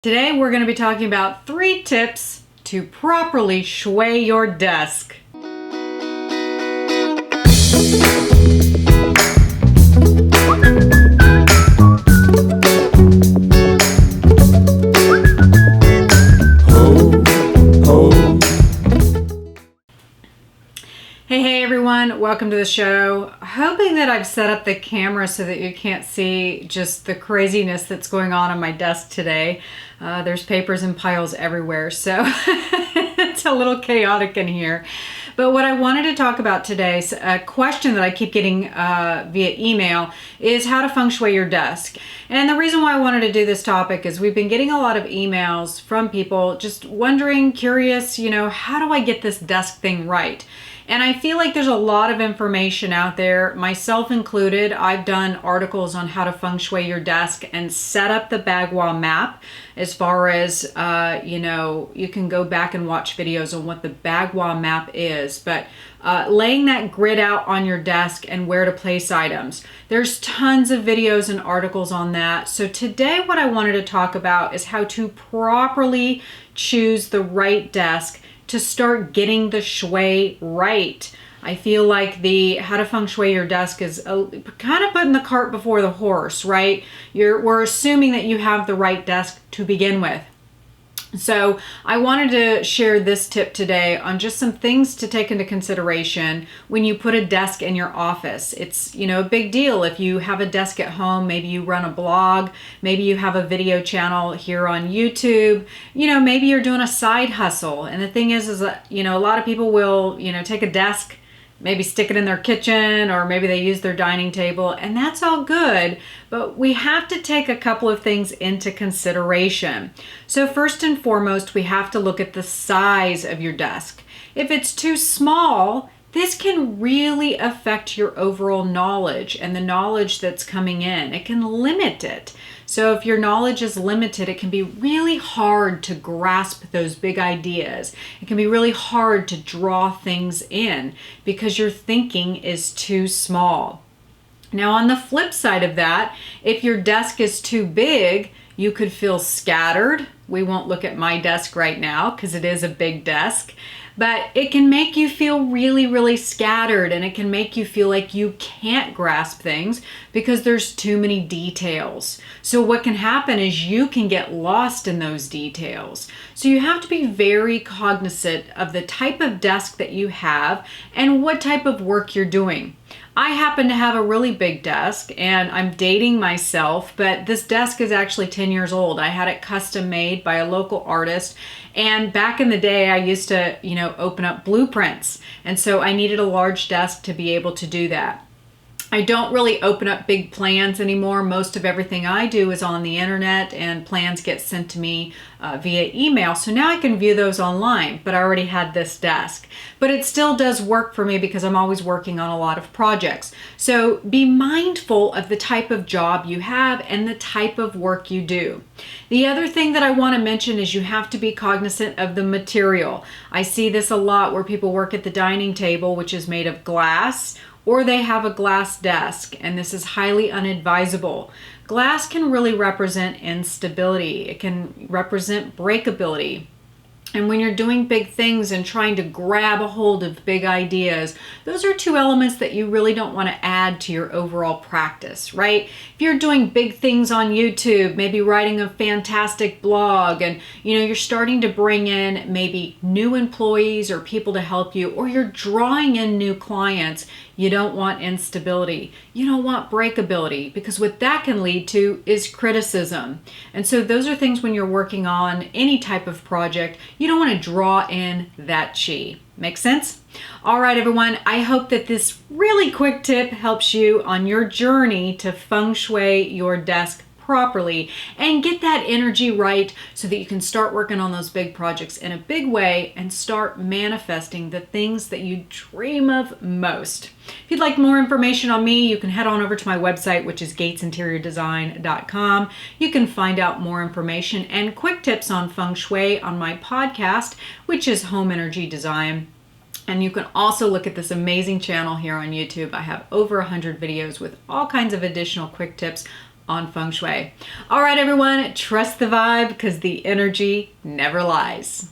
Today we're going to be talking about 3 tips to properly shui your desk. Hey everyone, welcome to the show. Hoping that I've set up the camera so that you can't see just the craziness that's going on my desk today. There's papers and piles everywhere, so it's a little chaotic in here. But what I wanted to talk about today, a question that I keep getting via email, is how to feng shui your desk. And the reason why I wanted to do this topic is we've been getting a lot of emails from people just wondering, curious, how do I get this desk thing right? And I feel like there's a lot of information out there, myself included. I've done articles on how to feng shui your desk and set up the Bagua map. As far as, you can go back and watch videos on what the Bagua map is. But laying that grid out on your desk and where to place items. There's tons of videos and articles on that. So today what I wanted to talk about is how to properly choose the right desk to start getting the shui right. I feel like the how to feng shui your desk is kind of putting the cart before the horse, right? We're assuming that you have the right desk to begin with. So I wanted to share this tip today on just some things to take into consideration when you put a desk in your office. It's, a big deal if you have a desk at home, maybe you run a blog, maybe you have a video channel here on YouTube, maybe you're doing a side hustle. And the thing is that, a lot of people will, take a desk, maybe stick it in their kitchen, or maybe they use their dining table, and that's all good, but we have to take a couple of things into consideration. So first and foremost, we have to look at the size of your desk. If it's too small, this can really affect your overall knowledge and the knowledge that's coming in. It can limit it. So if your knowledge is limited, it can be really hard to grasp those big ideas. It can be really hard to draw things in because your thinking is too small. Now on the flip side of that, if your desk is too big, you could feel scattered. We won't look at my desk right now because it is a big desk. But it can make you feel really, really scattered, and it can make you feel like you can't grasp things because there's too many details. So what can happen is you can get lost in those details. So you have to be very cognizant of the type of desk that you have and what type of work you're doing. I happen to have a really big desk, and I'm dating myself, but this desk is actually 10 years old. I had it custom made by a local artist, and back in the day I used to, open up blueprints, and so I needed a large desk to be able to do that. I don't really open up big plans anymore. Most of everything I do is on the internet, and plans get sent to me via email. So now I can view those online, but I already had this desk. But it still does work for me because I'm always working on a lot of projects. So be mindful of the type of job you have and the type of work you do. The other thing that I want to mention is you have to be cognizant of the material. I see this a lot where people work at the dining table, which is made of glass, or they have a glass desk, and this is highly unadvisable. Glass can really represent instability. It can represent breakability. And when you're doing big things and trying to grab a hold of big ideas, those are 2 elements that you really don't want to add to your overall practice, right? If you're doing big things on YouTube, maybe writing a fantastic blog, and you're starting to bring in maybe new employees or people to help you, or you're drawing in new clients, you don't want instability. You don't want breakability, because what that can lead to is criticism. And so those are things when you're working on any type of project, you don't want to draw in that chi. Make sense? All right, everyone. I hope that this really quick tip helps you on your journey to feng shui your desk properly and get that energy right so that you can start working on those big projects in a big way and start manifesting the things that you dream of most. If you'd like more information on me, you can head on over to my website, which is gatesinteriordesign.com. You can find out more information and quick tips on feng shui on my podcast, which is Home Energy Design. And you can also look at this amazing channel here on YouTube. I have over 100 videos with all kinds of additional quick tips on Feng Shui. All right, everyone, trust the vibe because the energy never lies.